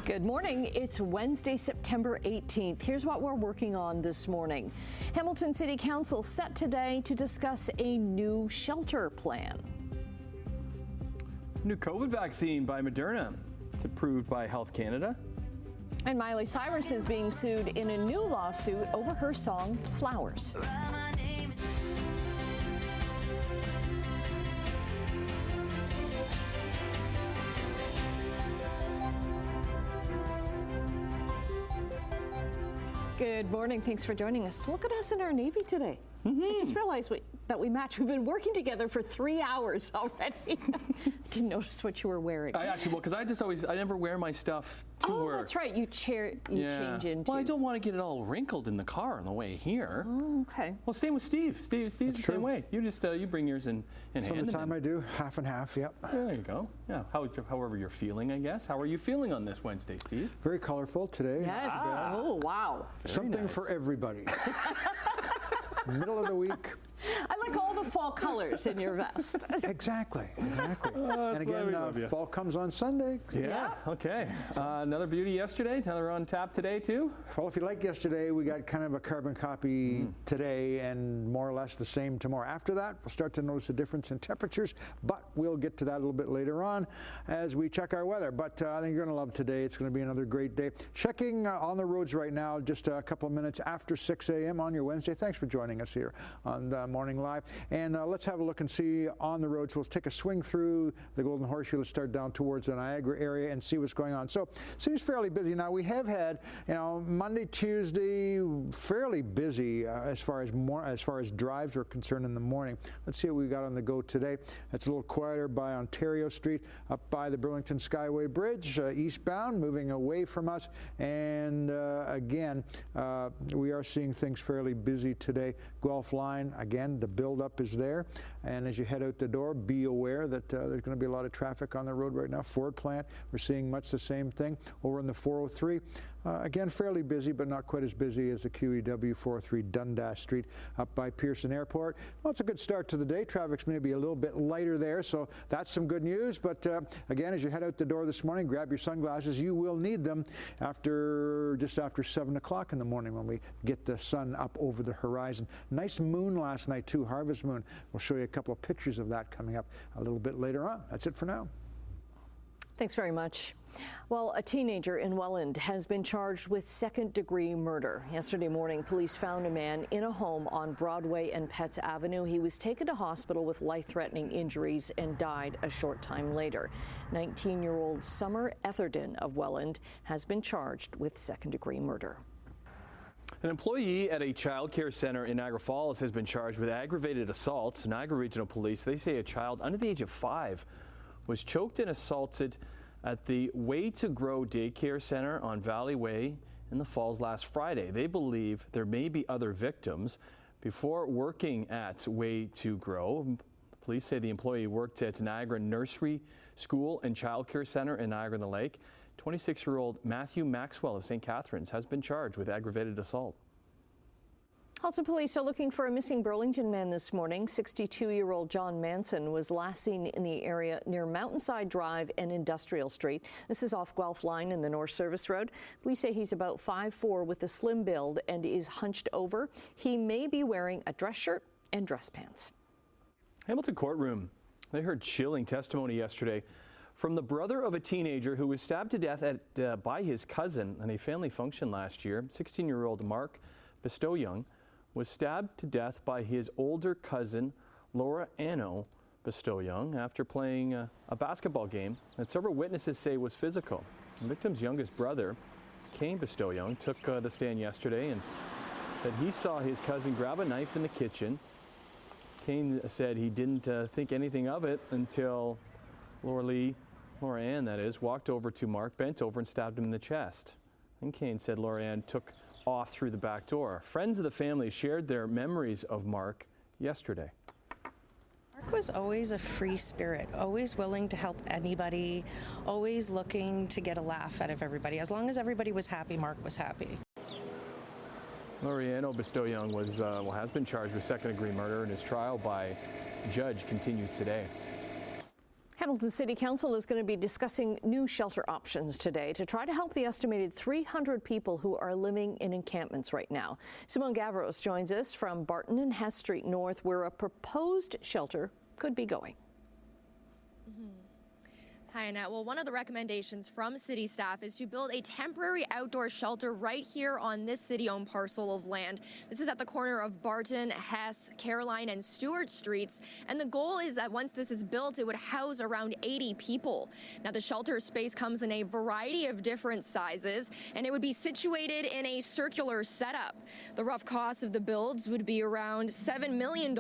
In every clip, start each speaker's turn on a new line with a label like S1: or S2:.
S1: Good morning. It's Wednesday, September 18th. Here's what we're working on this morning. Hamilton City Council set today to discuss a new shelter plan.
S2: New COVID vaccine by Moderna. It's approved by Health Canada.
S1: And Miley Cyrus is being sued in a new lawsuit over her song Flowers. Good morning. Thanks for joining us. Look at us in our Navy today. I just realized that we match. We've been working together for 3 hours already. Didn't notice what you were wearing.
S2: Because I never wear my stuff to work.
S1: Oh, that's right. You change into.
S2: Well, I don't want to get it all wrinkled in the car on the way here.
S1: Oh, okay.
S2: Well, same with Steve. Steve's the same way. You just you bring yours in hand.
S3: Some of the time I do, half and half, yep.
S2: There you go. Yeah, however you're feeling, I guess. How are you feeling on this Wednesday, Steve?
S3: Very colorful today.
S1: Yes. Oh, wow.
S3: Something for everybody. Middle of the week.
S1: I like all the fall colors in your vest.
S3: Exactly. And again, fall comes on Sunday.
S2: Yeah. Okay. Another beauty yesterday. Another on tap today too.
S3: Well, if you like yesterday, we got kind of a carbon copy today, and more or less the same tomorrow. After that, we'll start to notice a difference in temperatures, but we'll get to that a little bit later on as we check our weather. But I think you're going to love today. It's going to be another great day. Checking on the roads right now, just a couple of minutes after 6 a.m. on your Wednesday. Thanks for joining us here on Morning Live. And let's have a look and see on the roads. We'll take a swing through the Golden Horseshoe. Let's start down towards the Niagara area and see what's going on. So seems fairly busy. Now we have had, Monday, Tuesday, fairly busy as far as drives are concerned in the morning. Let's see what we got on the go today. It's a little quieter by Ontario Street, up by the Burlington Skyway Bridge, eastbound, moving away from us. And again, we are seeing things fairly busy today. Guelph Line, again, the buildup is there, and as you head out the door, be aware that there's going to be a lot of traffic on the road right now. Ford plant, we're seeing much the same thing. Over in the 403, again, fairly busy, but not quite as busy as the QEW 403 Dundas Street up by Pearson Airport. Well, it's a good start to the day. Traffic's maybe a little bit lighter there, so that's some good news. But again, as you head out the door this morning, grab your sunglasses. You will need them just after 7 o'clock in the morning when we get the sun up over the horizon. Nice moon last night too, harvest moon. We'll show you a couple of pictures of that coming up a little bit later on. That's it for now.
S1: Thanks very much. Well, a teenager in Welland has been charged with second-degree murder. Yesterday morning, police found a man in a home on Broadway and Petts Avenue. He was taken to hospital with life-threatening injuries and died a short time later. 19-year-old Summer Etherden of Welland has been charged with second-degree murder.
S2: An employee at a child care center in Niagara Falls has been charged with aggravated assault. Niagara Regional Police, they say a child under the age of 5 was choked and assaulted at the Way to Grow Daycare Center on Valley Way in the Falls last Friday. They believe there may be other victims. Before working at Way to Grow, police say the employee worked at Niagara Nursery School and Child Care Center in Niagara-on-the-Lake. 26-year-old Matthew Maxwell of St. Catharines has been charged with aggravated assault.
S1: Halton police are looking for a missing Burlington man this morning. 62-year-old John Manson was last seen in the area near Mountainside Drive and Industrial Street. This is off Guelph Line in the North Service Road. Police say he's about 5'4" with a slim build and is hunched over. He may be wearing a dress shirt and dress pants.
S2: Hamilton courtroom. They heard chilling testimony yesterday from the brother of a teenager who was stabbed to death by his cousin at a family function last year. 16-year-old Mark Bestow-Young was stabbed to death by his older cousin, Laura Anno Bestow-Young, after playing a basketball game that several witnesses say was physical. The victim's youngest brother, Kane Bestow-Young, took the stand yesterday and said he saw his cousin grab a knife in the kitchen. Kane said he didn't think anything of it until Laura Ann, that is, walked over to Mark, bent over and stabbed him in the chest. And Kane said Laura Ann took off through the back door. Friends of the family shared their memories of Mark yesterday.
S4: Mark was always a free spirit, always willing to help anybody, always looking to get a laugh out of everybody. As long as everybody was happy, Mark was happy.
S2: Laureano Bestow-Young has been charged with second-degree murder, and his trial by judge continues today.
S1: Hamilton City Council is going to be discussing new shelter options today to try to help the estimated 300 people who are living in encampments right now. Simone Gavros joins us from Barton and Hess Street North, where a proposed shelter could be going.
S5: Hi, Annette. Well, one of the recommendations from city staff is to build a temporary outdoor shelter right here on this city-owned parcel of land. This is at the corner of Barton, Hess, Caroline, and Stewart Streets. And the goal is that once this is built, it would house around 80 people. Now, the shelter space comes in a variety of different sizes, and it would be situated in a circular setup. The rough cost of the builds would be around $7 million,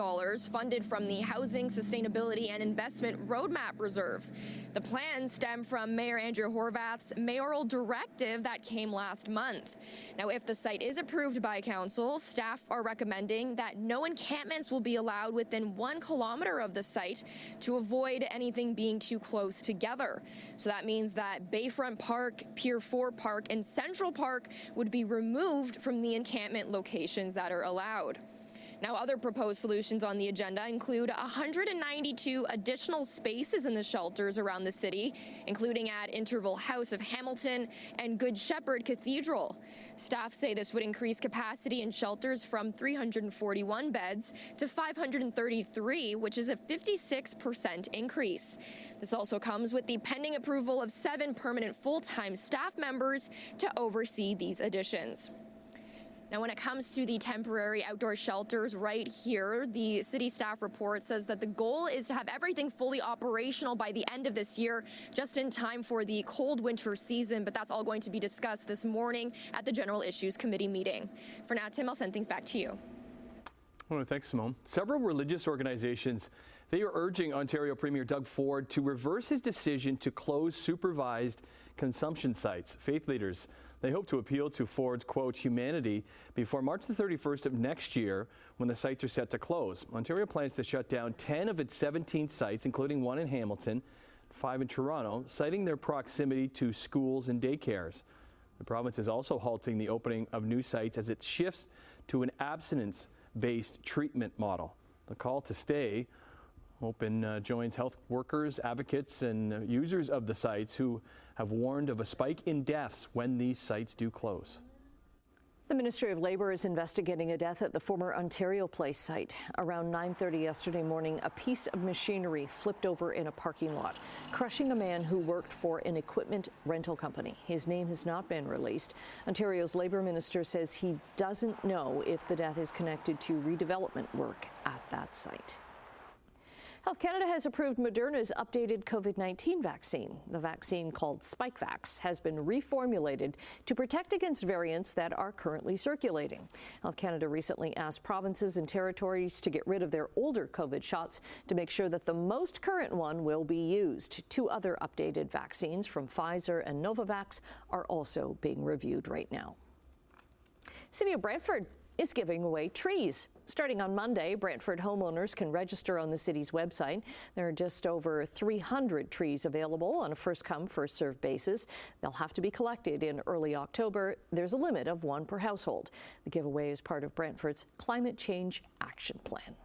S5: funded from the Housing, Sustainability, and Investment Roadmap Reserve. The plan stemmed from Mayor Andrew Horvath's mayoral directive that came last month. Now, if the site is approved by council, staff are recommending that no encampments will be allowed within 1 kilometer of the site to avoid anything being too close together. So that means that Bayfront Park, Pier 4 Park, and Central Park would be removed from the encampment locations that are allowed. Now, other proposed solutions on the agenda include 192 additional spaces in the shelters around the city, including at Interval House of Hamilton and Good Shepherd Cathedral. Staff say this would increase capacity in shelters from 341 beds to 533, which is a 56% increase. This also comes with the pending approval of 7 permanent full-time staff members to oversee these additions. Now, when it comes to the temporary outdoor shelters right here, the city staff report says that the goal is to have everything fully operational by the end of this year, just in time for the cold winter season. But that's all going to be discussed this morning at the General Issues Committee meeting. For now, Tim, I'll send things back to you.
S2: Oh, thanks, Simone. Several religious organizations, they are urging Ontario Premier Doug Ford to reverse his decision to close supervised consumption sites. Faith leaders, they hope to appeal to Ford's, quote, humanity before March the 31st of next year when the sites are set to close. Ontario plans to shut down 10 of its 17 sites, including 1 in Hamilton, 5 in Toronto, citing their proximity to schools and daycares. The province is also halting the opening of new sites as it shifts to an abstinence-based treatment model. The call to stay open joins health workers, advocates, and users of the sites who have warned of a spike in deaths when these sites do close.
S1: The Ministry of Labour is investigating a death at the former Ontario Place site. Around 9:30 yesterday morning, a piece of machinery flipped over in a parking lot, crushing a man who worked for an equipment rental company. His name has not been released. Ontario's Labour Minister says he doesn't know if the death is connected to redevelopment work at that site. Health Canada has approved Moderna's updated COVID-19 vaccine. The vaccine, called Spikevax, has been reformulated to protect against variants that are currently circulating. Health Canada recently asked provinces and territories to get rid of their older COVID shots to make sure that the most current one will be used. 2 other updated vaccines from Pfizer and Novavax are also being reviewed right now. City of Brantford is giving away trees. Starting on Monday, Brantford homeowners can register on the city's website. There are just over 300 trees available on a first-come, first-served basis. They'll have to be collected in early October. There's a limit of 1 per household. The giveaway is part of Brantford's Climate Change Action Plan.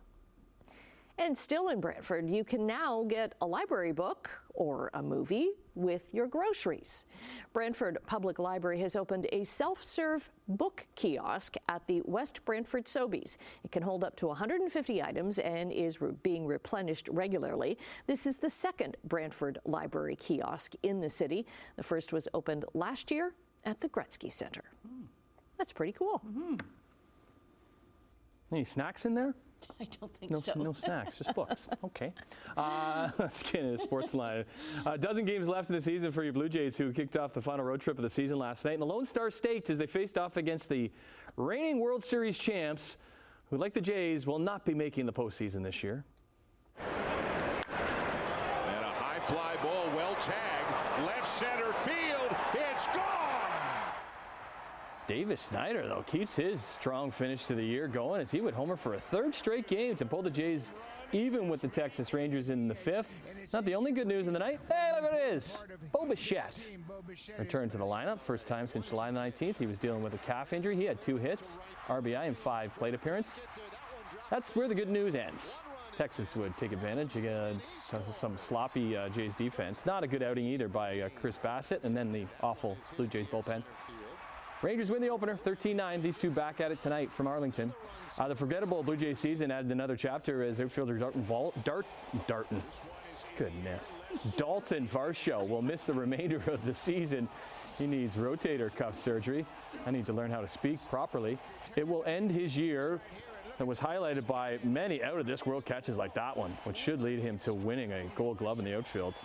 S1: And still in Brantford, you can now get a library book or a movie with your groceries. Brantford Public Library has opened a self-serve book kiosk at the West Brantford Sobeys. It can hold up to 150 items and is being replenished regularly. This is the 2nd Brantford Library kiosk in the city. The first was opened last year at the Gretzky Centre. That's pretty cool.
S2: Any snacks in there?
S1: I don't think so.
S2: No snacks, just books. Okay. Let's get into the sports line. A dozen games left in the season for your Blue Jays, who kicked off the final road trip of the season last night in the Lone Star Stakes as they faced off against the reigning World Series champs, who, like the Jays, will not be making the postseason this year.
S6: And a high fly ball, well tagged, left center field. It's gone.
S2: Davis Snyder, though, keeps his strong finish to the year going as he would homer for a 3rd straight game to pull the Jays even with the Texas Rangers in the 5th. Not the only good news in the night. Hey, look what it is. Bo Bichette returned to the lineup. First time since July 19th. He was dealing with a calf injury. He had 2 hits, RBI, and 5 plate appearances. That's where the good news ends. Texas would take advantage against some sloppy Jays defense. Not a good outing either by Chris Bassett, and then the awful Blue Jays bullpen. Rangers win the opener, 13-9. These two back at it tonight from Arlington. The forgettable Blue Jays season added another chapter as outfielder Dalton Varsho will miss the remainder of the season. He needs rotator cuff surgery. I need to learn how to speak properly. It will end his year that was highlighted by many out-of-this-world catches like that one, which should lead him to winning a Gold Glove in the outfield.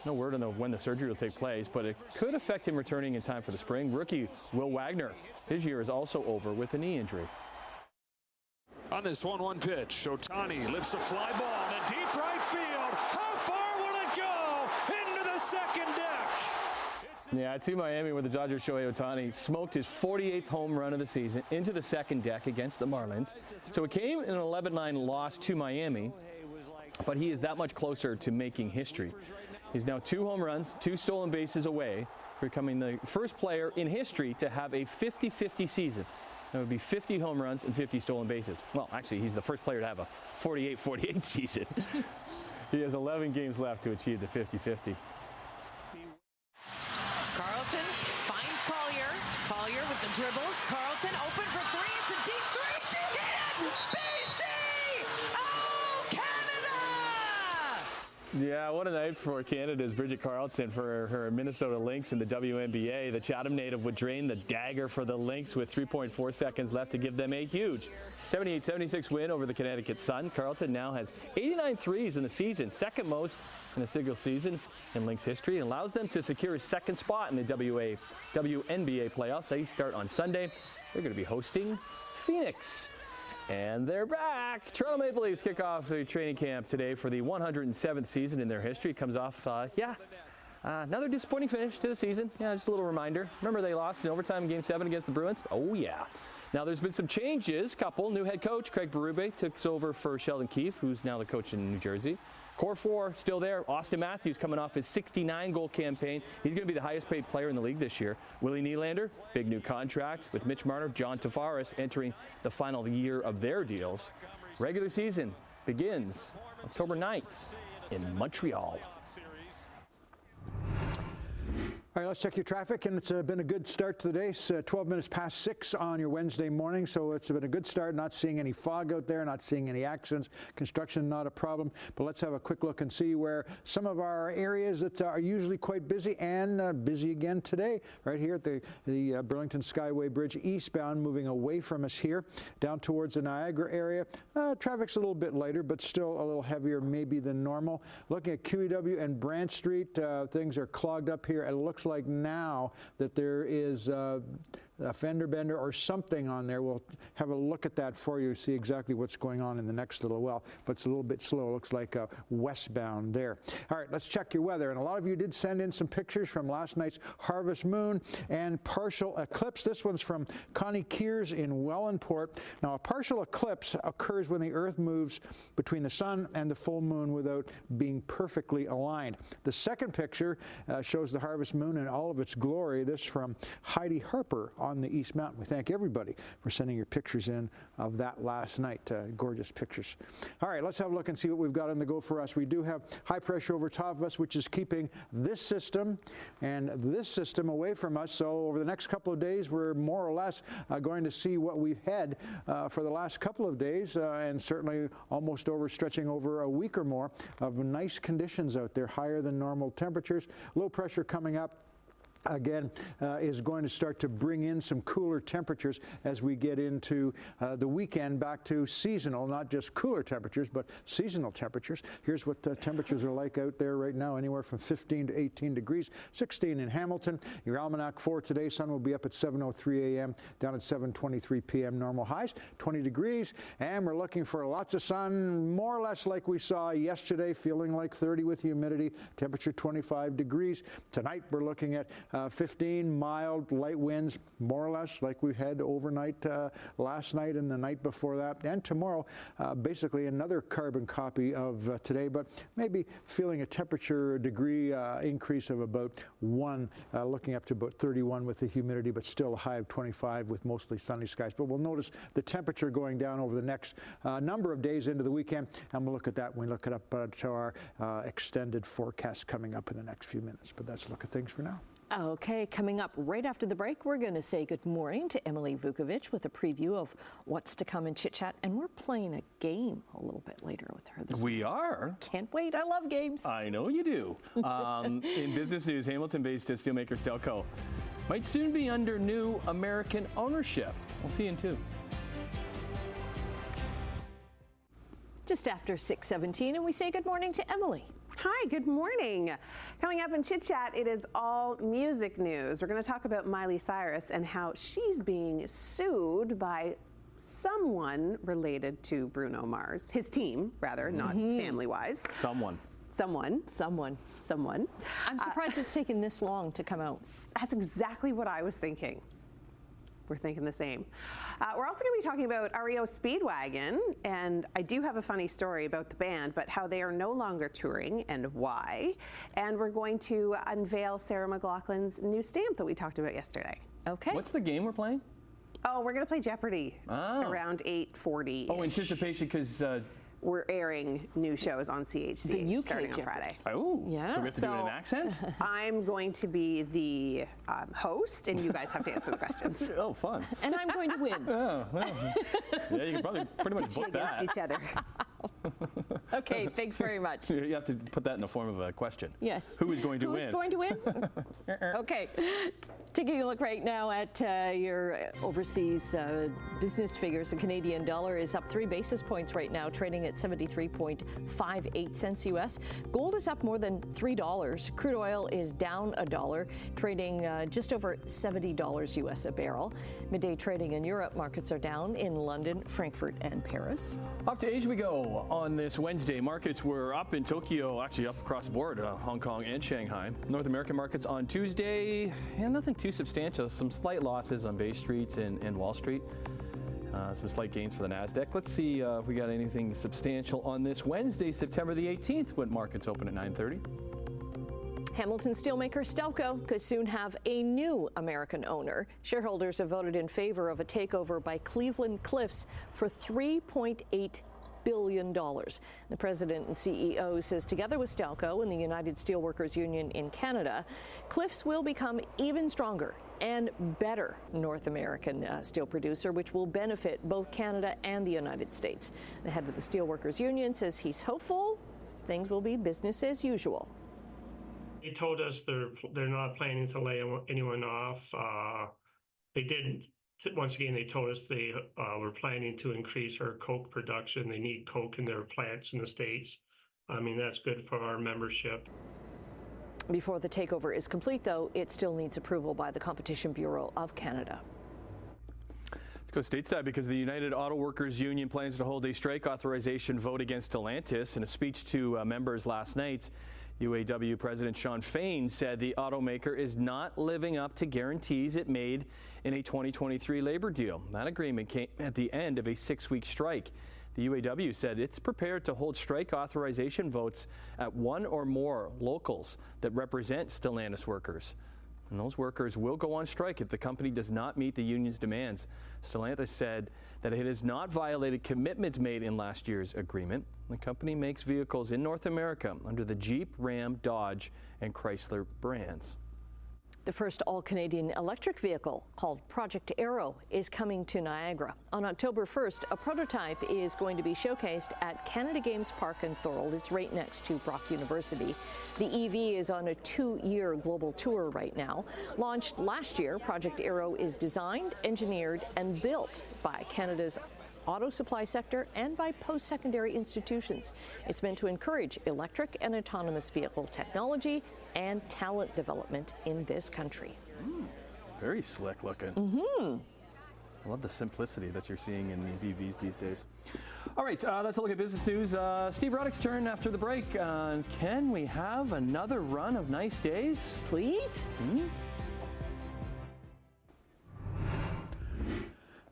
S2: No word on when the surgery will take place, but it could affect him returning in time for the spring. Rookie Will Wagner, his year is also over with a knee injury.
S7: On this 1-1 pitch, Ohtani lifts a fly ball to deep right field. How far will it go? Into the second deck.
S2: Yeah, to Miami, where the Dodgers Shohei Ohtani smoked his 48th home run of the season into the second deck against the Marlins. So it came in an 11-9 loss to Miami, but he is that much closer to making history. He's now 2 home runs, 2 stolen bases away from becoming the first player in history to have a 50-50 season. That would be 50 home runs and 50 stolen bases. Well, actually, he's the first player to have a 48-48 season. He has 11 games left to achieve the 50-50.
S8: Carlton finds Collier. Collier with the dribbles. Carlton open for 3. It's a deep 3. She hit it! BC! Oh, Canada!
S2: Yeah, what a night for Canada's Bridget Carlson for her Minnesota Lynx in the WNBA. The Chatham native would drain the dagger for the Lynx with 3.4 seconds left to give them a huge 78-76 win over the Connecticut Sun. Carlton now has 89 threes in the season, second most in a single season in Lynx history, and allows them to secure a second spot in the WNBA playoffs. They start on Sunday. They're going to be hosting Phoenix. And they're back. Toronto Maple Leafs kick off the training camp today for the 107th season in their history. Comes off, another disappointing finish to the season. Yeah, just a little reminder. Remember they lost in overtime in Game 7 against the Bruins? Oh, yeah. Now there's been some changes. New head coach Craig Berube takes over for Sheldon Keefe, who's now the coach in New Jersey. Core 4 still there. Austin Matthews coming off his 69-goal campaign. He's going to be the highest-paid player in the league this year. Willie Nylander, big new contract with Mitch Marner, John Tavares entering the final year of their deals. Regular season begins October 9th in Montreal.
S3: All right, let's check your traffic, and it's been a good start to the day. It's 12 minutes past 6 on your Wednesday morning, so it's been a good start. Not seeing any fog out there, not seeing any accidents. Construction, not a problem. But let's have a quick look and see where some of our areas that are usually quite busy and busy again today. Right here at the Burlington Skyway Bridge eastbound, moving away from us here, down towards the Niagara area. Traffic's a little bit lighter, but still a little heavier maybe than normal. Looking at QEW and Branch Street, things are clogged up here. It looks like now that there is a fender bender or something on there. We'll have a look at that for you, see exactly what's going on in the next little while, but it's a little bit slow. It looks like westbound there. All right, let's check your weather. And a lot of you did send in some pictures from last night's harvest moon and partial eclipse. This one's from Connie Keers in Wellandport. Now, a partial eclipse occurs when the Earth moves between the sun and the full moon without being perfectly aligned. The second picture shows the harvest moon in all of its glory. This from Heidi Harper on the East Mountain. We thank everybody for sending your pictures in of that last night. Gorgeous pictures. All right, let's have a look and see what we've got on the go for us. We do have high pressure over top of us, which is keeping this system and this system away from us. So over the next couple of days, we're more or less going to see what we've had for the last couple of days, and certainly almost stretching over a week or more of nice conditions out there, higher than normal temperatures. Low pressure coming up again is going to start to bring in some cooler temperatures as we get into the weekend, back to seasonal, not just cooler temperatures, but seasonal temperatures. Here's what temperatures are like out there right now, anywhere from 15 to 18 degrees, 16 in Hamilton. Your almanac for today, sun will be up at 7:03 a.m., down at 7:23 p.m. Normal highs, 20 degrees, and we're looking for lots of sun, more or less like we saw yesterday, feeling like 30 with humidity, temperature 25 degrees. Tonight we're looking at 15, mild, light winds, more or less like we had overnight last night and the night before that. And tomorrow, basically another carbon copy of today, but maybe feeling a temperature degree increase of about 1, looking up to about 31 with the humidity, but still a high of 25 with mostly sunny skies. But we'll notice the temperature going down over the next number of days into the weekend, and we'll look at that when we look it up to our extended forecast coming up in the next few minutes. But that's a look at things for now.
S1: Okay, coming up right after the break, we're going to say good morning to Emily Vukovic with a preview of what's to come in Chit Chat, and we're playing a game a little bit later with her this
S2: We are.
S1: Can't wait. I love games.
S2: I know you do. In business news, Hamilton-based steelmaker Stelco might soon be under new American ownership. We'll see you in 2.
S1: Just after 6:17, and we say good morning to Emily.
S9: Hi, good morning. Coming up in Chit Chat, it is all music news. We're going to talk about Miley Cyrus and how she's being sued by someone related to Bruno Mars. His team, rather, not family-wise.
S2: Someone.
S1: I'm surprised it's taken this long to come out.
S9: That's exactly what I was thinking. We're thinking the same. We're also going to be talking about REO Speedwagon, and I do have a funny story about the band, but how they are no longer touring and why. And we're going to unveil Sarah McLachlan's new stamp that we talked about yesterday.
S1: Okay.
S2: What's the game we're playing?
S9: Oh, we're going to play Jeopardy around 8:40.
S2: Oh, anticipation, because
S9: we're airing new shows on CHCH starting on Friday.
S2: Oh,
S1: yeah.
S2: So we have to do it in accents?
S9: I'm going to be the host, and you guys have to answer the questions.
S2: Oh, fun.
S1: And I'm going to win.
S2: Oh, well. Yeah, you can probably pretty much book that.
S9: Against each other.
S1: Okay, thanks very much.
S2: You have to put that in the form of a question.
S1: Yes.
S2: Who is going to win?
S1: Who's going to win? Okay. Taking a look right now at your overseas business figures. The Canadian dollar is up 3 basis points right now, trading at 73.58 cents US. Gold is up more than $3. Crude oil is down $1, trading just over $70 US a barrel. Midday trading in Europe, markets are down in London, Frankfurt, and Paris.
S2: Off to Asia we go. On this Wednesday, markets were up in Tokyo, actually up across the board, Hong Kong and Shanghai. North American markets on Tuesday, nothing too substantial. Some slight losses on Bay Street and Wall Street. Some slight gains for the NASDAQ. Let's see if we got anything substantial on this Wednesday, September the 18th, when markets open at 9:30.
S1: Hamilton steelmaker Stelco could soon have a new American owner. Shareholders have voted in favor of a takeover by Cleveland Cliffs for $3.8 billion. The president and CEO says together with Stelco and the United Steelworkers Union in Canada, Cliffs will become even stronger and better North American steel producer, which will benefit both Canada and the United States. The head of the Steelworkers Union says he's hopeful things will be business as usual.
S10: They told us they're not planning to lay anyone off. They didn't. Once again, they told us they were planning to increase our coke production. They need coke in their plants in the States. I mean, that's good for our membership.
S1: Before the takeover is complete, though, it still needs approval by the Competition Bureau of Canada.
S2: Let's go stateside because the United Auto Workers Union plans to hold a strike authorization vote against Stellantis. In a speech to members last night, UAW President Shawn Fain said the automaker is not living up to guarantees it made in a 2023 labor deal. That agreement came at the end of a 6-week strike. The UAW said it's prepared to hold strike authorization votes at one or more locals that represent Stellantis workers. And those workers will go on strike if the company does not meet the union's demands. Stellantis said that it has not violated commitments made in last year's agreement. The company makes vehicles in North America under the Jeep, Ram, Dodge, and Chrysler brands.
S1: The first all-Canadian electric vehicle, called Project Arrow, is coming to Niagara. On October 1st, a prototype is going to be showcased at Canada Games Park in Thorold. It's right next to Brock University. The EV is on a 2-year global tour right now. Launched last year, Project Arrow is designed, engineered, and built by Canada's auto supply sector and by post-secondary institutions. It's meant to encourage electric and autonomous vehicle technology and talent development in this country.
S2: Very slick looking. I love the simplicity that you're seeing in these EVs these days. All right, let's look at business news. Steve Ruddock's turn after the break. Can we have another run of nice days?
S1: Please?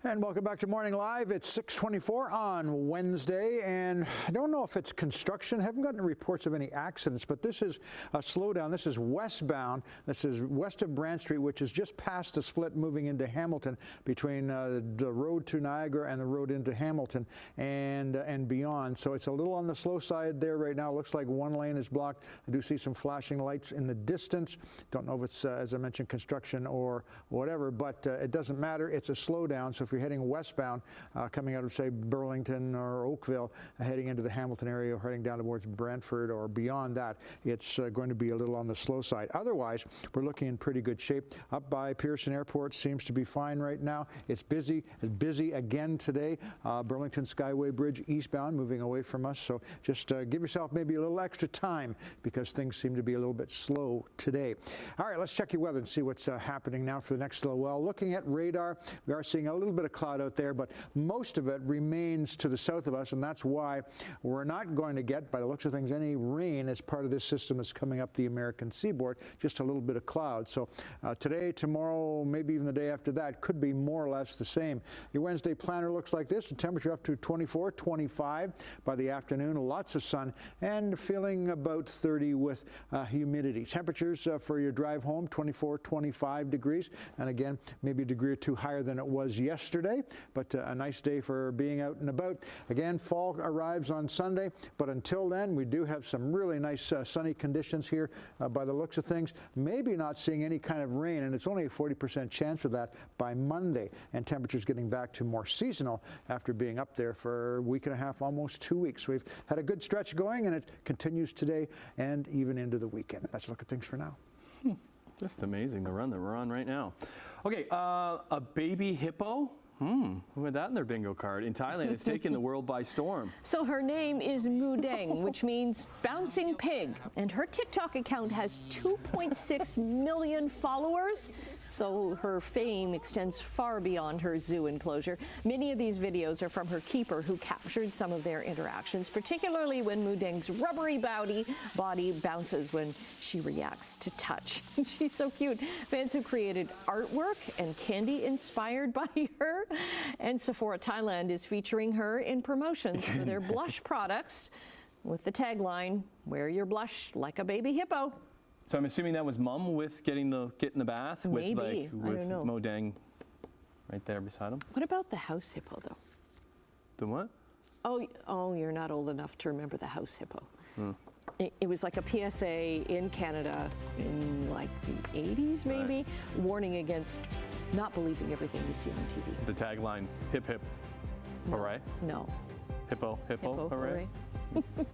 S3: And welcome back to Morning Live. It's 6:24 on Wednesday, and I don't know if it's construction. I haven't gotten reports of any accidents, but this is a slowdown. This is westbound. This is west of Brant Street, which is just past the split moving into Hamilton between the road to Niagara and the road into Hamilton and beyond. So it's a little on the slow side there right now. It looks like one lane is blocked. I do see some flashing lights in the distance. Don't know if it's, as I mentioned, construction or whatever, but it doesn't matter. It's a slowdown. So if you're heading westbound, coming out of, say, Burlington or Oakville, heading into the Hamilton area or heading down towards Brantford or beyond that, it's going to be a little on the slow side. Otherwise, we're looking in pretty good shape. Up by Pearson Airport seems to be fine right now. It's busy again today. Burlington Skyway Bridge eastbound moving away from us. So just give yourself maybe a little extra time because things seem to be a little bit slow today. All right, let's check your weather and see what's happening now for the next little while. Looking at radar, we are seeing a little bit of cloud out there, but most of it remains to the south of us, and that's why we're not going to get, by the looks of things, any rain as part of this system that's coming up the American seaboard, just a little bit of cloud. So today, tomorrow, maybe even the day after that could be more or less the same. Your Wednesday planner looks like this. The temperature up to 24, 25 by the afternoon, lots of sun, and feeling about 30 with humidity. Temperatures for your drive home, 24, 25 degrees, and again, maybe a degree or two higher than it was yesterday, but a nice day for being out and about. Again, fall arrives on Sunday, but until then, we do have some really nice sunny conditions here by the looks of things. Maybe not seeing any kind of rain, and it's only a 40% chance of that by Monday, and temperatures getting back to more seasonal after being up there for a week and a half, almost 2 weeks. We've had a good stretch going, and it continues today and even into the weekend. Let's look at things for now.
S2: Just amazing, the run that we're on right now. Okay, a baby hippo. Who had that in their bingo card? In Thailand, it's taken the world by storm.
S1: So her name is Mudeng, which means bouncing pig, and her TikTok account has 2.6 million followers. So her fame extends far beyond her zoo enclosure. Many of these videos are from her keeper, who captured some of their interactions, particularly when Mudeng's rubbery body bounces when she reacts to touch. She's so cute. Fans have created artwork and candy inspired by her. And Sephora Thailand is featuring her in promotions for their blush products with the tagline, "Wear your blush like a baby hippo."
S2: So I'm assuming that was Mum with get in the bath with
S1: Maybe.
S2: with
S1: I don't know.
S2: Mudeng right there beside him.
S1: What about the house hippo, though?
S2: The what?
S1: Oh, you're not old enough to remember the house hippo. It was like a PSA in Canada in like the 80s, maybe, warning against not believing everything you see on TV.
S2: Is the tagline hip hip hooray?
S1: No.
S2: Hippo,
S1: Hippo,
S2: hooray?
S1: hooray.